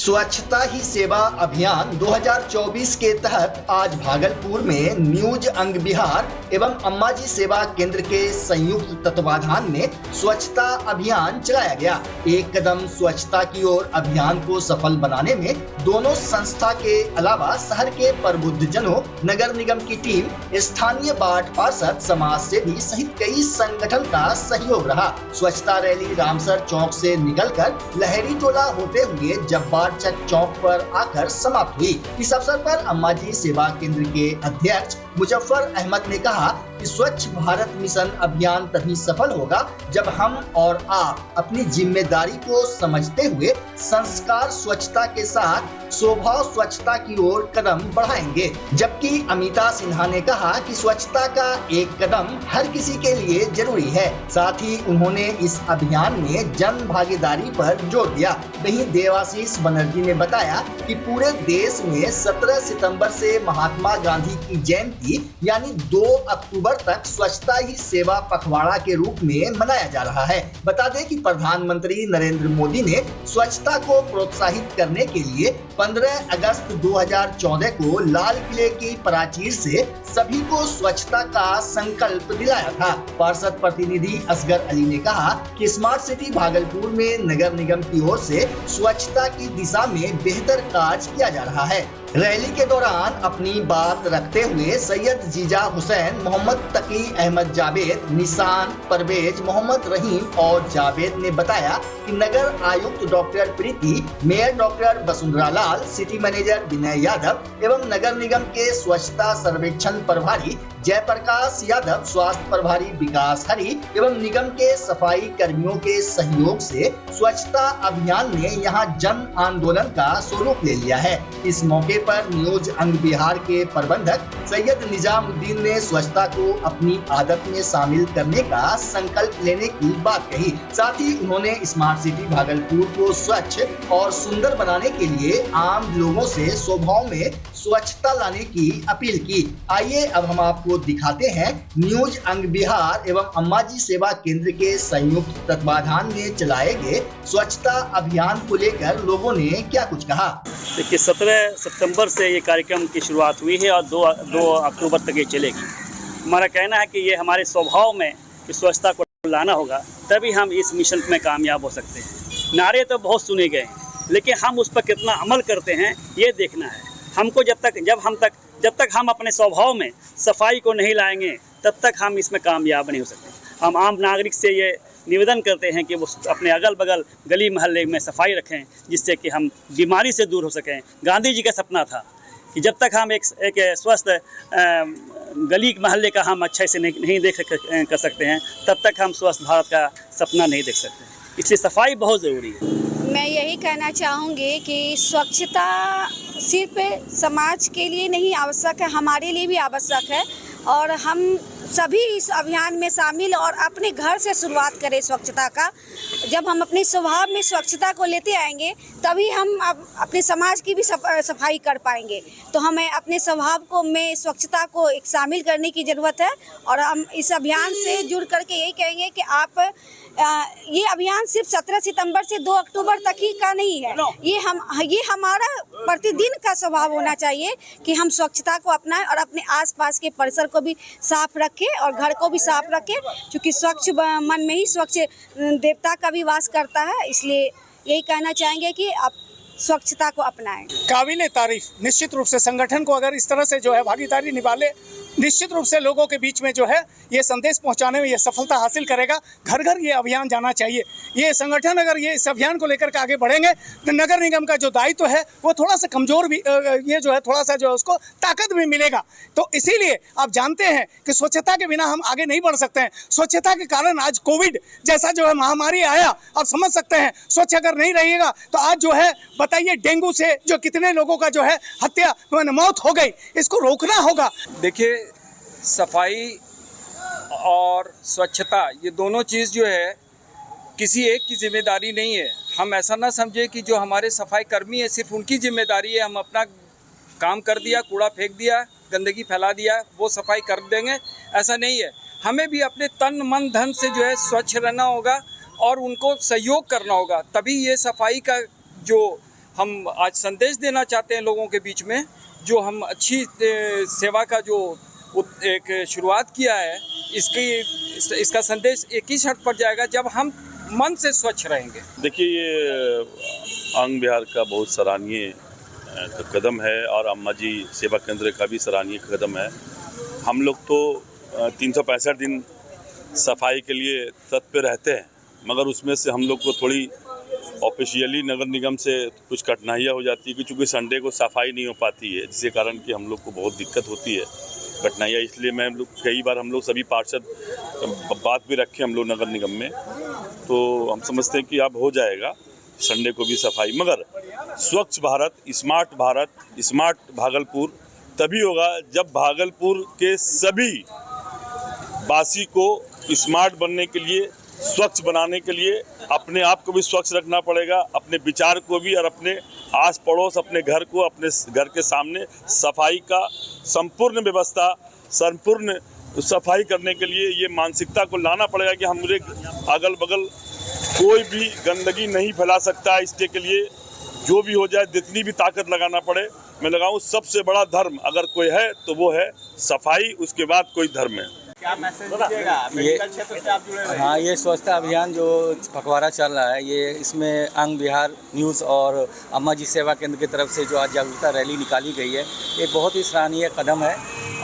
स्वच्छता ही सेवा अभियान 2024 के तहत आज भागलपुर में न्यूज अंग बिहार एवं अम्माजी सेवा केंद्र के संयुक्त तत्वाधान में स्वच्छता अभियान चलाया गया। एक कदम स्वच्छता की ओर अभियान को सफल बनाने में दोनों संस्था के अलावा शहर के प्रबुद्धजनों, नगर निगम की टीम, स्थानीय वार्ड पार्षद, समाज सेवी सहित कई संगठन का सहयोग रहा। स्वच्छता रैली रामसर चौक से निकलकर लहरी टोला होते हुए जब्बार चक चौक पर आकर समाप्त हुई। इस अवसर पर अम्माजी सेवा केंद्र के अध्यक्ष मुजफ्फर अहमद ने कहा कि स्वच्छ भारत मिशन अभियान तभी सफल होगा जब हम और आप अपनी जिम्मेदारी को समझते हुए संस्कार स्वच्छता के साथ स्वभाव स्वच्छता की ओर कदम बढ़ाएंगे। जबकि अमिता सिन्हा ने कहा कि स्वच्छता का एक कदम हर किसी के लिए जरूरी है। साथ ही उन्होंने इस अभियान में जन भागीदारी पर जोर दिया। वहीं देवाशीष बनर्जी ने बताया कि पूरे देश में 17 सितंबर से महात्मा गांधी की जयंती यानी 2 अक्टूबर तक स्वच्छता ही सेवा पखवाड़ा के रूप में मनाया जा रहा है। बता दें कि प्रधानमंत्री नरेंद्र मोदी ने स्वच्छता को प्रोत्साहित करने के लिए 15 अगस्त 2014 को लाल किले की प्राचीर से सभी को स्वच्छता का संकल्प दिलाया था। पार्षद प्रतिनिधि असगर अली ने कहा कि स्मार्ट सिटी भागलपुर में नगर निगम की ओर से स्वच्छता की दिशा में बेहतर कार्य किया जा रहा है। रैली के दौरान अपनी बात रखते हुए सैयद जीजा हुसैन, मोहम्मद तकी अहमद जावेद, निशान परवेज, मोहम्मद रहीम और जावेद ने बताया कि नगर आयुक्त डॉक्टर प्रीति, मेयर डॉक्टर वसुंधरा लाल, सिटी मैनेजर विनय यादव एवं नगर निगम के स्वच्छता सर्वेक्षण प्रभारी जयप्रकाश यादव, स्वास्थ्य प्रभारी विकास हरि एवं निगम के सफाई कर्मियों के सहयोग से स्वच्छता अभियान ने यहां जन आंदोलन का स्वरूप ले लिया है। इस मौके पर न्यूज अंग बिहार के प्रबंधक सैयद निजामुद्दीन ने स्वच्छता को अपनी आदत में शामिल करने का संकल्प लेने की बात कही। साथ ही उन्होंने स्मार्ट सिटी भागलपुर को स्वच्छ और सुंदर बनाने के लिए आम लोगों से स्वभाव में स्वच्छता लाने की अपील की। आइए अब हम आपको दिखाते हैं न्यूज अंग बिहार एवं अम्माजी सेवा केंद्र के संयुक्त तत्वाधान में चलाए गए स्वच्छता अभियान को लेकर लोगों ने क्या कुछ कहा। देखिए, 17 सितंबर से ये कार्यक्रम की शुरुआत हुई है और 2 अक्टूबर तक ये चलेगी। हमारा कहना है कि ये हमारे स्वभाव में स्वच्छता को लाना होगा, तभी हम इस मिशन में कामयाब हो सकते हैं। नारे तो बहुत सुने गए, लेकिन हम उस पर कितना अमल करते हैं ये देखना है हमको। जब तक हम अपने स्वभाव में सफाई को नहीं लाएंगे, तब तक हम इसमें कामयाब नहीं हो सकते। हम आम नागरिक से ये निवेदन करते हैं कि वो अपने अगल बगल गली मोहल्ले में सफाई रखें, जिससे कि हम बीमारी से दूर हो सकें। गांधी जी का सपना था कि जब तक हम एक स्वस्थ गली मोहल्ले का हम अच्छे से नहीं देख कर सकते हैं, तब तक हम स्वस्थ भारत का सपना नहीं देख सकते। इसलिए सफाई बहुत ज़रूरी है। मैं यही कहना चाहूँगी कि स्वच्छता सिर्फ समाज के लिए नहीं आवश्यक है, हमारे लिए भी आवश्यक है और हम सभी इस अभियान में शामिल और अपने घर से शुरुआत करें स्वच्छता का। जब हम अपने स्वभाव में स्वच्छता को लेते आएंगे, तभी हम अपने समाज की भी सफाई कर पाएंगे। तो हमें अपने स्वभाव को में स्वच्छता को एक शामिल करने की ज़रूरत है और हम इस अभियान से जुड़ करके यही कहेंगे कि आप ये अभियान सिर्फ 17 सितंबर से 2 अक्टूबर तक ही का नहीं है। ये हमारा प्रतिदिन का स्वभाव होना चाहिए कि हम स्वच्छता को अपनाएं और अपने आसपास के परिसर को भी साफ रखें और घर को भी साफ रखें, क्योंकि स्वच्छ मन में ही स्वच्छ देवता का भी वास करता है। इसलिए यही कहना चाहेंगे कि आप स्वच्छता को अपनाएं। काबिले तारीफ। निश्चित रूप से संगठन को अगर इस तरह से जो है भागीदारी निभाले, निश्चित रूप से लोगों के बीच में जो है ये संदेश पहुंचाने में ये सफलता हासिल करेगा। घर घर ये अभियान जाना चाहिए। ये संगठन अगर ये इस अभियान को लेकर के आगे बढ़ेंगे तो नगर निगम का जो दायित्व है वो थोड़ा सा कमजोर भी ये जो है थोड़ा सा जो है उसको ताकत भी मिलेगा। तो इसीलिए आप जानते हैं कि स्वच्छता के बिना हम आगे नहीं बढ़ सकते हैं। स्वच्छता के कारण आज कोविड जैसा जो है महामारी आया, आप समझ सकते हैं। स्वच्छ अगर नहीं रहिएगा तो आज जो है बताइए डेंगू से जो कितने लोगों का जो है हत्या मौत हो गई, इसको रोकना होगा। देखिए, सफाई और स्वच्छता ये दोनों चीज़ जो है किसी एक की जिम्मेदारी नहीं है। हम ऐसा ना समझे कि जो हमारे सफाई कर्मी है सिर्फ उनकी जिम्मेदारी है, हम अपना काम कर दिया, कूड़ा फेंक दिया, गंदगी फैला दिया, वो सफाई कर देंगे, ऐसा नहीं है। हमें भी अपने तन मन धन से जो है स्वच्छ रहना होगा और उनको सहयोग करना होगा, तभी ये सफाई का जो हम आज संदेश देना चाहते हैं लोगों के बीच में, जो हम अच्छी सेवा का जो एक शुरुआत किया है, इसका संदेश एक ही शर्त पर जाएगा जब हम मन से स्वच्छ रहेंगे। देखिए, ये अंग विहार का बहुत सराहनीय कदम है और अम्मा जी सेवा केंद्र का भी सराहनीय कदम है। हम लोग तो 365 दिन सफाई के लिए तत्पर रहते हैं, मगर उसमें से हम लोग को थोड़ी ऑफिशियली नगर निगम से कुछ कठिनाइयाँ हो जाती है, क्योंकि संडे को सफाई नहीं हो पाती है, जिसके कारण कि हम लोग को बहुत दिक्कत होती है, कठिनाइयाँ। इसलिए मैं कई बार हम लोग सभी पार्षद बात भी रखे हम लोग नगर निगम में, तो हम समझते हैं कि अब हो जाएगा संडे को भी सफाई। मगर स्वच्छ भारत, स्मार्ट भागलपुर तभी होगा जब भागलपुर के सभी वासी को स्मार्ट बनने के लिए, स्वच्छ बनाने के लिए अपने आप को भी स्वच्छ रखना पड़ेगा, अपने विचार को भी, और अपने आस पड़ोस, अपने घर को, अपने घर के सामने सफाई का संपूर्ण व्यवस्था, संपूर्ण सफाई करने के लिए ये मानसिकता को लाना पड़ेगा कि हमारे अगल बगल कोई भी गंदगी नहीं फैला सकता। इसके के लिए जो भी हो जाए, जितनी भी ताकत लगाना पड़े, मैं लगाऊं। सबसे बड़ा धर्म अगर कोई है तो वो है सफाई, उसके बाद कोई धर्म है। क्या मैसेज दीजिएगा मेडिकल क्षेत्र से आप जुड़े हुए हैं? हाँ, ये स्वच्छता अभियान जो पखवाड़ा चल रहा है, ये इसमें अंग विहार न्यूज़ और अम्मा जी सेवा केंद्र की तरफ से जो आज जागरूकता रैली निकाली गई है, ये बहुत ही सराहनीय कदम है।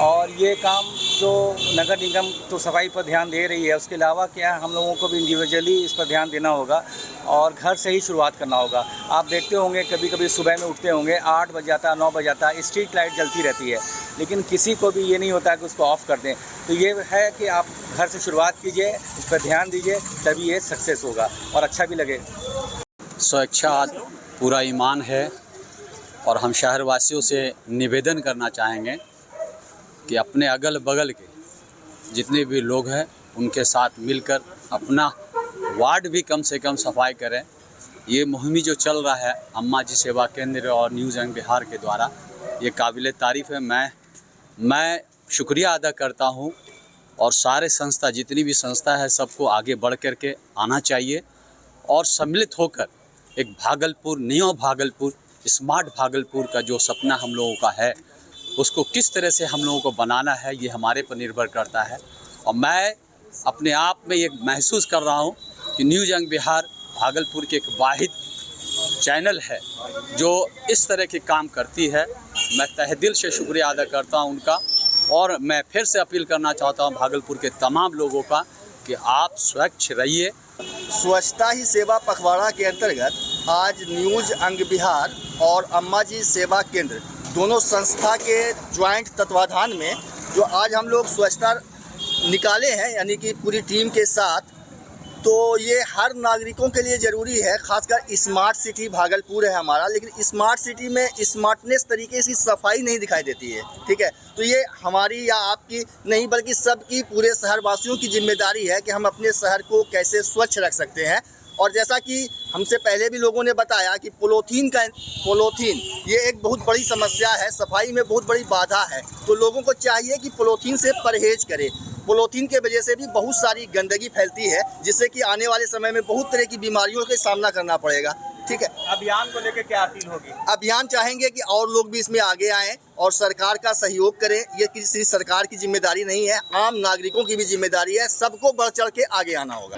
और ये काम जो नगर निगम तो सफाई पर ध्यान दे रही है, उसके अलावा क्या हम लोगों को भी इंडिविजुअली इस पर ध्यान देना होगा और घर से ही शुरुआत करना होगा। आप देखते होंगे कभी कभी सुबह में उठते होंगे, 8 बज जाता, 9 बज जाता, स्ट्रीट लाइट जलती रहती है, लेकिन किसी को भी ये नहीं होता कि उसको ऑफ़ कर दें। तो ये है कि आप घर से शुरुआत कीजिए, इस पर ध्यान दीजिए, तभी ये सक्सेस होगा और अच्छा भी लगे। स्वच्छता पूरा ईमान है और हम शहरवासियों से निवेदन करना चाहेंगे कि अपने अगल बगल के जितने भी लोग हैं उनके साथ मिलकर अपना वार्ड भी कम से कम सफाई करें। ये मुहिम जो चल रहा है अम्मा जी सेवा केंद्र और न्यूज़ अंग बिहार के द्वारा, ये काबिल तारीफ़ है। मैं शुक्रिया अदा करता हूँ और सारे संस्था, जितनी भी संस्था है, सबको आगे बढ़ कर के आना चाहिए और सम्मिलित होकर एक भागलपुर, न्यू भागलपुर, स्मार्ट भागलपुर का जो सपना हम लोगों का है, उसको किस तरह से हम लोगों को बनाना है, ये हमारे पर निर्भर करता है। और मैं अपने आप में ये महसूस कर रहा हूँ कि न्यूज़ अंग बिहार भागलपुर के एक वाहिद चैनल है जो इस तरह के काम करती है। मैं तहे दिल से शुक्रिया अदा करता हूँ उनका, और मैं फिर से अपील करना चाहता हूँ भागलपुर के तमाम लोगों का कि आप स्वच्छ रहिए। स्वच्छता ही सेवा पखवाड़ा के अंतर्गत आज न्यूज़ अंग बिहार और अम्मा जी सेवा केंद्र दोनों संस्था के ज्वाइंट तत्वाधान में जो आज हम लोग स्वच्छता निकाले हैं, यानी कि पूरी टीम के साथ, तो ये हर नागरिकों के लिए ज़रूरी है। खासकर स्मार्ट सिटी भागलपुर है हमारा, लेकिन स्मार्ट सिटी में स्मार्टनेस तरीके से सफाई नहीं दिखाई देती है, ठीक है। तो ये हमारी या आपकी नहीं बल्कि सबकी, पूरे शहरवासियों की जिम्मेदारी है कि हम अपने शहर को कैसे स्वच्छ रख सकते हैं। और जैसा कि हमसे पहले भी लोगों ने बताया कि पॉलीथीन ये एक बहुत बड़ी समस्या है, सफाई में बहुत बड़ी बाधा है। तो लोगों को चाहिए कि पॉलीथीन से परहेज करें। पॉलीथीन के वजह से भी बहुत सारी गंदगी फैलती है, जिससे कि आने वाले समय में बहुत तरह की बीमारियों का सामना करना पड़ेगा, ठीक है। अभियान को लेकर क्या अपील होगी? अभियान चाहेंगे कि और लोग भी इसमें आगे आएँ और सरकार का सहयोग करें। ये किसी सरकार की जिम्मेदारी नहीं है, आम नागरिकों की भी जिम्मेदारी है। सबको बढ़ चढ़ के आगे आना होगा।